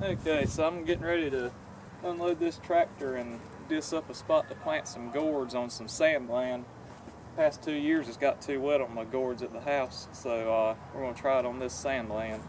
Okay, so I'm getting ready to unload this tractor and disc up a spot to plant some gourds on some sand land. Past 2 years it's got too wet on my gourds at the house, so we're going to try it on this sand land.